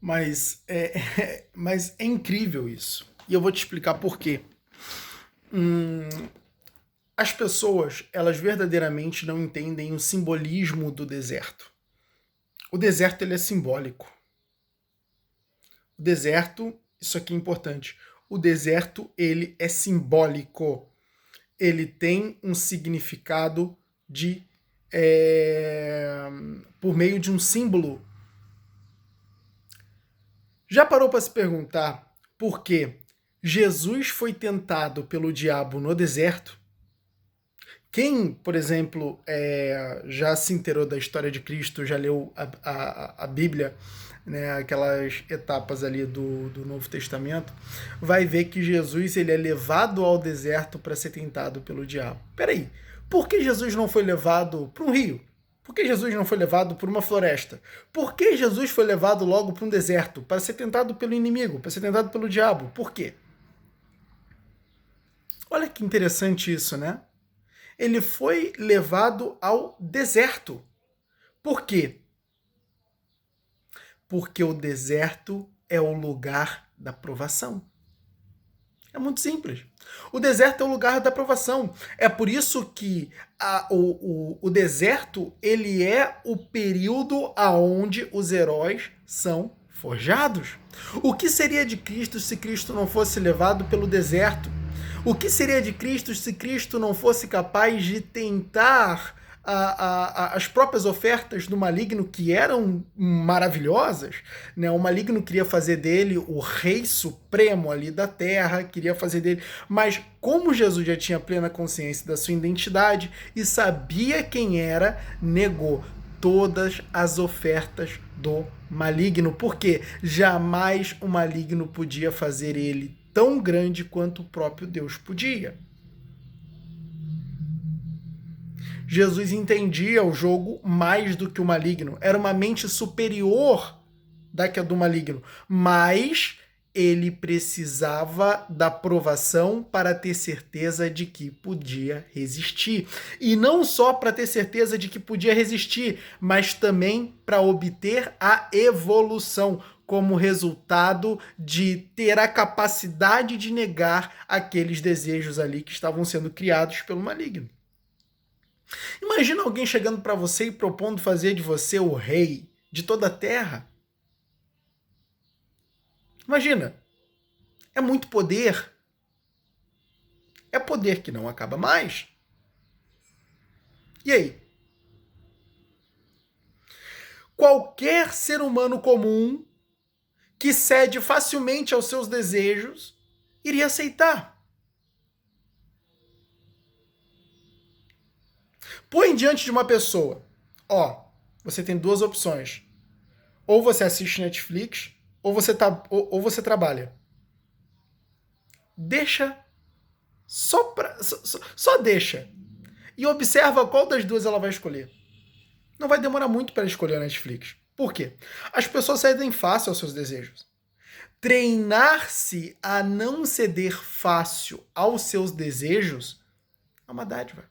Mas é incrível isso. E eu vou te explicar por quê. Hum, as pessoas, elas verdadeiramente não entendem o simbolismo do deserto. O deserto, ele é simbólico. O deserto, isso aqui é importante. O deserto, ele é simbólico. Ele tem um significado de por meio de um símbolo. Já parou para se perguntar por que Jesus foi tentado pelo diabo no deserto? Quem, por exemplo, já se inteirou da história de Cristo, já leu a Bíblia, né, aquelas etapas ali do Novo Testamento, vai ver que Jesus ele é levado ao deserto para ser tentado pelo diabo. Peraí, por que Jesus não foi levado para um rio? Por que Jesus não foi levado para uma floresta? Por que Jesus foi levado logo para um deserto para ser tentado pelo inimigo, para ser tentado pelo diabo? Por quê? Olha que interessante isso, né? Ele foi levado ao deserto. Por quê? Porque o deserto é o lugar da provação. É muito simples. O deserto é o lugar da provação. É por isso que o deserto ele é o período aonde os heróis são forjados. O que seria de Cristo se Cristo não fosse levado pelo deserto? O que seria de Cristo se Cristo não fosse capaz de tentar as próprias ofertas do maligno, que eram maravilhosas, né? O maligno queria fazer dele o rei supremo ali da terra, queria fazer dele, mas como Jesus já tinha plena consciência da sua identidade e sabia quem era, negou todas as ofertas do maligno, porque jamais o maligno podia fazer ele tão grande quanto o próprio Deus podia. Jesus entendia o jogo mais do que o maligno. Era uma mente superior da que a do maligno. Mas ele precisava da provação para ter certeza de que podia resistir. E não só para ter certeza de que podia resistir, mas também para obter a evolução como resultado de ter a capacidade de negar aqueles desejos ali que estavam sendo criados pelo maligno. Imagina alguém chegando para você e propondo fazer de você o rei de toda a terra. Imagina. É muito poder. É poder que não acaba mais. E aí? Qualquer ser humano comum que cede facilmente aos seus desejos iria aceitar. Põe diante de uma pessoa. Ó, você tem duas opções. Ou você assiste Netflix, ou você trabalha. Deixa só deixa. E observa qual das duas ela vai escolher. Não vai demorar muito para escolher a Netflix. Por quê? As pessoas cedem fácil aos seus desejos. Treinar-se a não ceder fácil aos seus desejos é uma dádiva.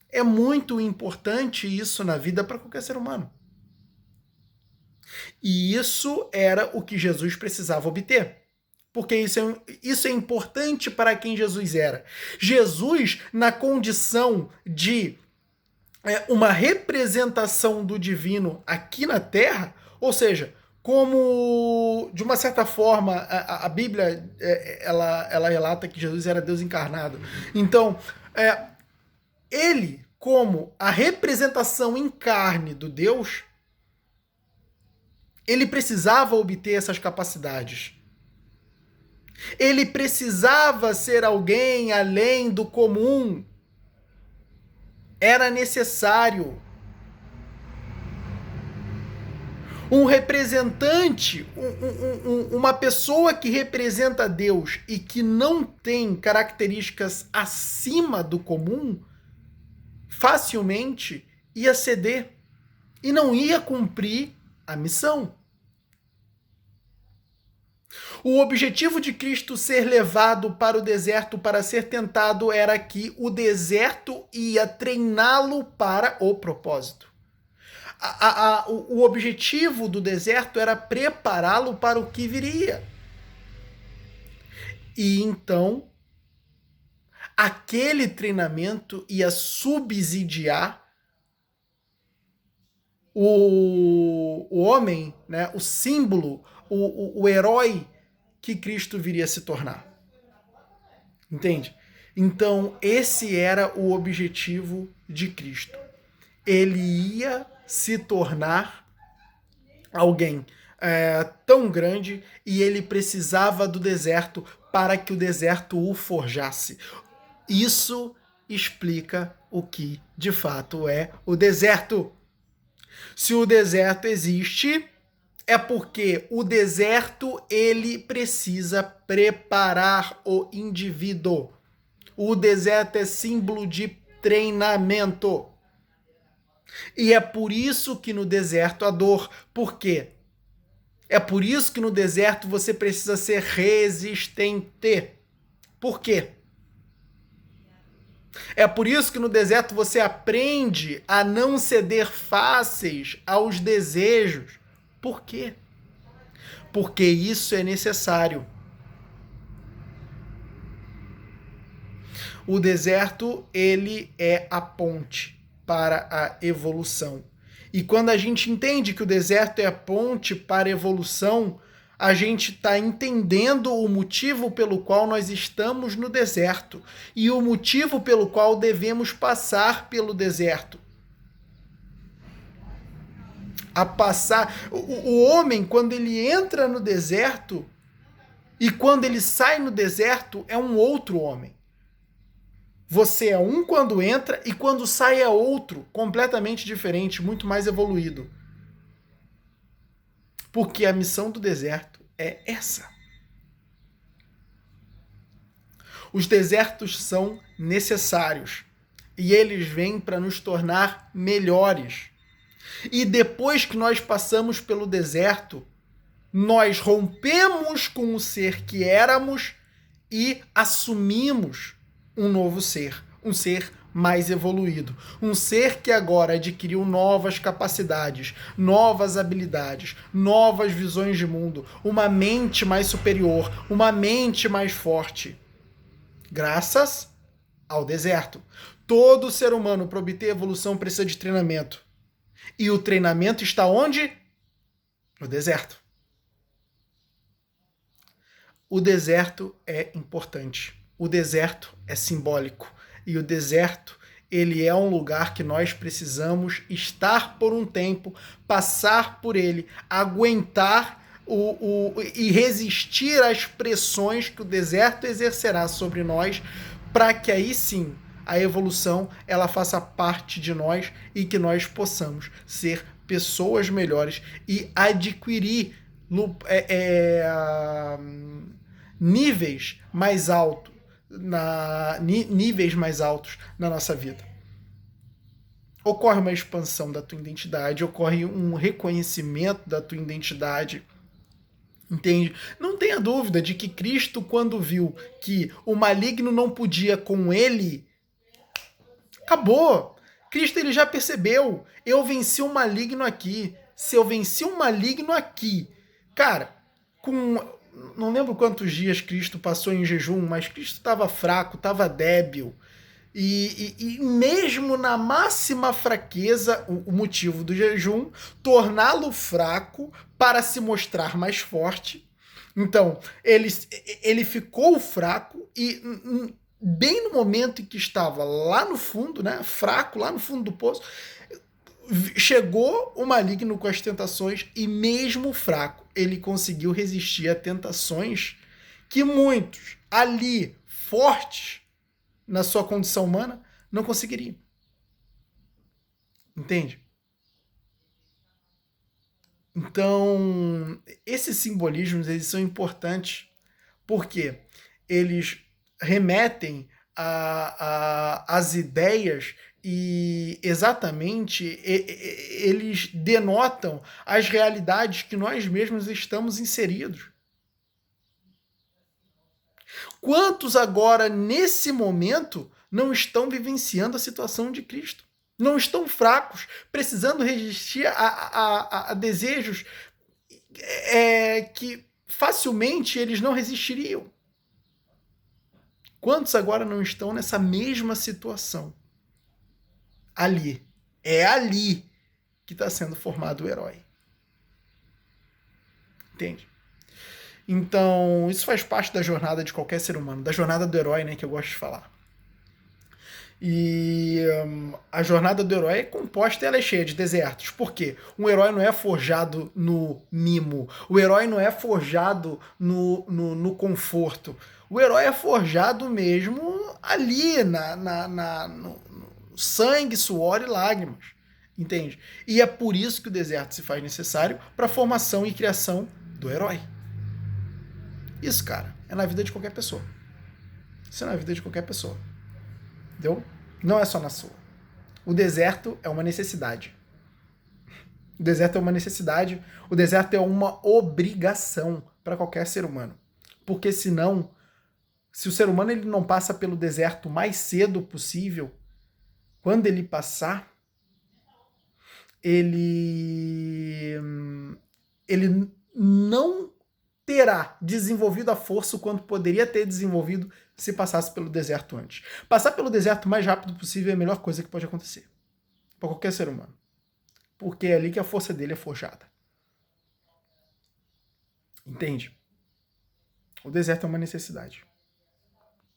É muito importante isso na vida para qualquer ser humano. E isso era o que Jesus precisava obter. Porque isso é importante para quem Jesus era. Jesus, na condição de uma representação do divino aqui na Terra, ou seja, como de uma certa forma a Bíblia ela relata que Jesus era Deus encarnado. Então, ele, como a representação em carne do Deus, ele precisava obter essas capacidades. Ele precisava ser alguém além do comum. Era necessário um representante, uma pessoa que representa Deus e que não tem características acima do comum, facilmente ia ceder e não ia cumprir a missão. O objetivo de Cristo ser levado para o deserto para ser tentado era que o deserto ia treiná-lo para o propósito. o objetivo do deserto era prepará-lo para o que viria. E então, aquele treinamento ia subsidiar o homem, né, o símbolo, o herói que Cristo viria a se tornar. Entende? Então, esse era o objetivo de Cristo. Ele ia se tornar alguém tão grande e ele precisava do deserto para que o deserto o forjasse. Isso explica o que de fato é o deserto. Se o deserto existe, é porque o deserto ele precisa preparar o indivíduo. O deserto é símbolo de treinamento. E é por isso que no deserto há dor. Por quê? É por isso que no deserto você precisa ser resistente. Por quê? É por isso que no deserto você aprende a não ceder fáceis aos desejos. Por quê? Porque isso é necessário. O deserto, ele é a ponte para a evolução. E quando a gente entende que o deserto é a ponte para a evolução, a gente está entendendo o motivo pelo qual nós estamos no deserto e o motivo pelo qual devemos passar pelo deserto. O homem, quando ele entra no deserto e quando ele sai no deserto, é um outro homem. Você é um quando entra e quando sai é outro, completamente diferente, muito mais evoluído. Porque a missão do deserto é essa. Os desertos são necessários e eles vêm para nos tornar melhores. E depois que nós passamos pelo deserto, nós rompemos com o ser que éramos e assumimos um novo ser, um ser mais evoluído, um ser que agora adquiriu novas capacidades, novas habilidades, novas visões de mundo, uma mente mais superior, uma mente mais forte, graças ao deserto. Todo ser humano, para obter evolução, precisa de treinamento. E o treinamento está onde? No deserto. O deserto é importante. O deserto é simbólico. E o deserto, ele é um lugar que nós precisamos estar por um tempo, passar por ele, aguentar e resistir às pressões que o deserto exercerá sobre nós, para que aí sim a evolução ela faça parte de nós e que nós possamos ser pessoas melhores e adquirir níveis mais altos na nossa vida. Ocorre uma expansão da tua identidade, ocorre um reconhecimento da tua identidade. Entende? Não tenha dúvida de que Cristo, quando viu que o maligno não podia com ele, acabou. Cristo ele já percebeu. Eu venci o maligno aqui. Se eu venci o maligno aqui, cara, não lembro quantos dias Cristo passou em jejum, mas Cristo estava fraco, estava débil. E mesmo na máxima fraqueza, o motivo do jejum, torná-lo fraco para se mostrar mais forte. Então, ele ficou fraco e bem no momento em que estava lá no fundo, né, fraco, lá no fundo do poço, chegou o maligno com as tentações e mesmo fraco, ele conseguiu resistir a tentações que muitos ali, fortes, na sua condição humana, não conseguiriam. Entende? Então, esses simbolismos eles são importantes porque eles remetem às ideias e exatamente eles denotam as realidades que nós mesmos estamos inseridos. Quantos agora, nesse momento, não estão vivenciando a situação de Cristo? Não estão fracos, precisando resistir a desejos que facilmente eles não resistiriam. Quantos agora não estão nessa mesma situação? Ali. É ali que está sendo formado o herói. Entende? Então, isso faz parte da jornada de qualquer ser humano, da jornada do herói, né, que eu gosto de falar. E a jornada do herói é composta e ela é cheia de desertos. Por quê? Um herói não é forjado no mimo. O herói não é forjado no conforto. O herói é forjado mesmo ali, no sangue, suor e lágrimas. Entende? E é por isso que o deserto se faz necessário para a formação e criação do herói. Isso, cara, é na vida de qualquer pessoa. Isso é na vida de qualquer pessoa. Entendeu? Não é só na sua. O deserto é uma necessidade. O deserto é uma necessidade. O deserto é uma obrigação para qualquer ser humano. Porque senão, se o ser humano ele não passa pelo deserto mais cedo possível, quando ele passar, ele não terá desenvolvido a força o quanto poderia ter desenvolvido se passasse pelo deserto antes. Passar pelo deserto o mais rápido possível é a melhor coisa que pode acontecer para qualquer ser humano. Porque é ali que a força dele é forjada. Entende? O deserto é uma necessidade.